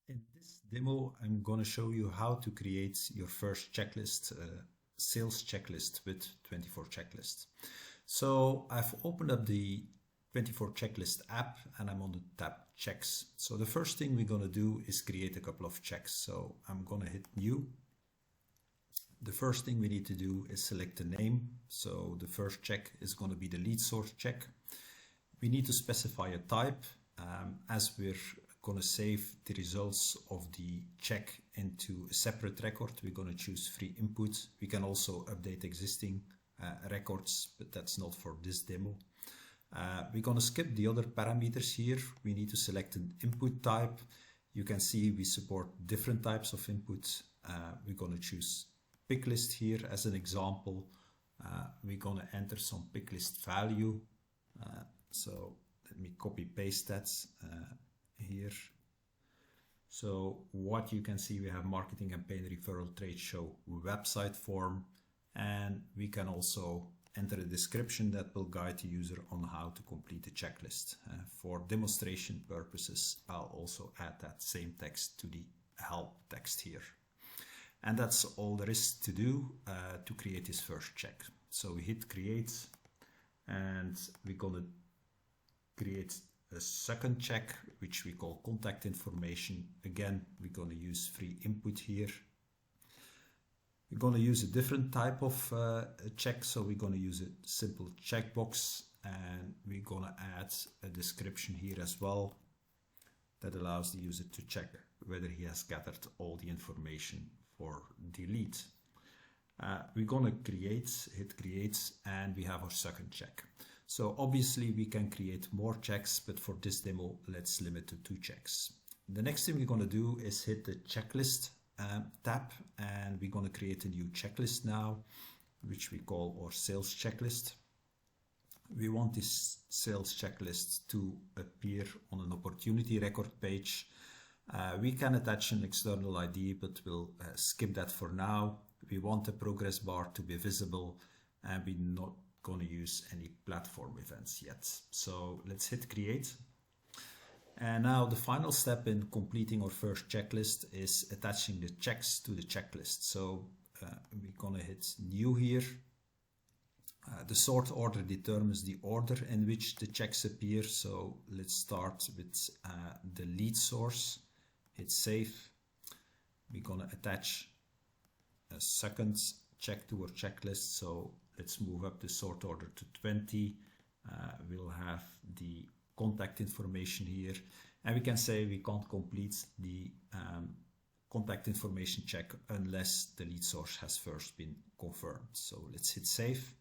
In this demo, I'm going to show you how to create your first checklist, sales checklist with 24Checklist. So I've opened up the 24Checklist app and I'm on the tab checks. So the first thing we're going to do is create a couple of checks. So I'm going to hit new. The first thing we need to do is select a name. So the first check is going to be the lead source check. We need to specify a type as we're going to save the results of the check into a separate record. We're going to choose free input. We can also update existing records, but that's not for this demo. We're going to skip the other parameters here. We need to select an input type. You can see we support different types of inputs. We're going to choose picklist here as an example. We're going to enter some picklist value. So let me copy paste that here. So what you can see, we have marketing campaign, referral, trade show, website form, and we can also enter a description that will guide the user on how to complete the checklist. For demonstration purposes, I'll also add that same text to the help text here. And that's all there is to do to create this first check. So we hit create and we're going to create a second check, which we call contact information. Again, we're going to use free input here. We're going to use a different type of check. So we're going to use a simple checkbox and we're going to add a description here as well that allows the user to check whether he has gathered all the information for the lead. We're going to hit create, and we have our second check. So obviously we can create more checks, but for this demo, let's limit to 2 checks. The next thing we're going to do is hit the checklist tab, and we're going to create a new checklist now, which we call our sales checklist. We want this sales checklist to appear on an opportunity record page. We can attach an external ID, but we'll skip that for now. We want the progress bar to be visible, and we're not going to use any platform events yet. So let's hit create. And now the final step in completing our first checklist is attaching the checks to the checklist. So we're going to hit new here. The sort order determines the order in which the checks appear. So let's start with the lead source. Hit save. We're going to attach a second check to our checklist. So let's move up the sort order to 20. We'll have the contact information here. And we can say we can't complete the contact information check unless the lead source has first been confirmed. So let's hit save.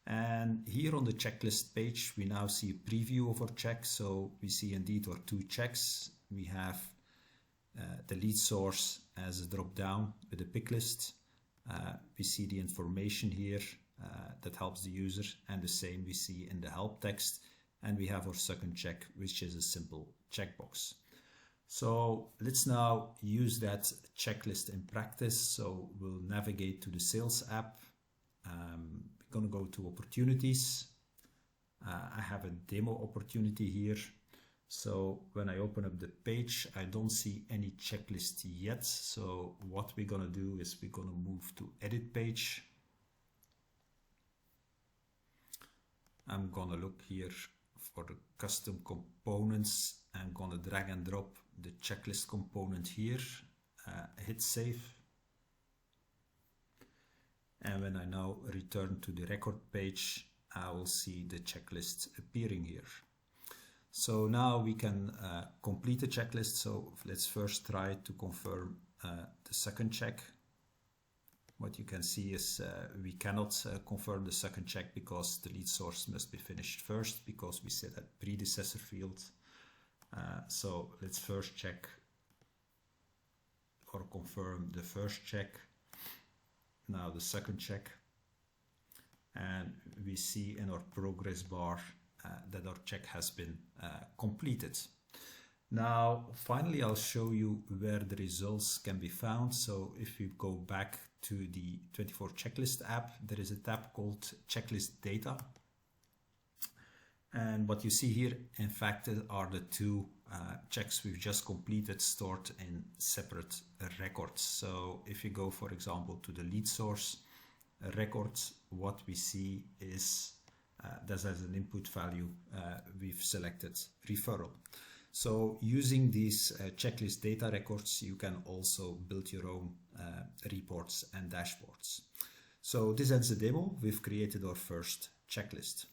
And here on the checklist page, we now see a preview of our check. So we see indeed our 2 checks. We have the lead source as a drop down with a picklist. We see the information here that helps the user, and the same we see in the help text. And we have our second check, which is a simple checkbox. So let's now use that checklist in practice. So we'll navigate to the sales app. We're going to go to opportunities. I have a demo opportunity here. So when I open up the page, I don't see any checklist yet. So what we're going to do is we're going to move to edit page. I'm going to look here for the custom components. I'm going to drag and drop the checklist component here. Hit save. And when I now return to the record page, I will see the checklist appearing here. So now we can complete the checklist. So let's first try to confirm the second check. What you can see is we cannot confirm the second check because the lead source must be finished first, because we set that predecessor field. So let's first check or confirm the first check. Now the second check. And we see in our progress bar that our check has been completed. Now, finally, I'll show you where the results can be found. So if you go back to the 24Checklist app, there is a tab called Checklist Data. And what you see here, in fact, are the 2 checks we've just completed stored in separate records. So if you go, for example, to the lead source record, what we see is that as an input value, we've selected referral. So using these checklist data records, you can also build your own reports and dashboards. So this ends the demo. We've created our first checklist.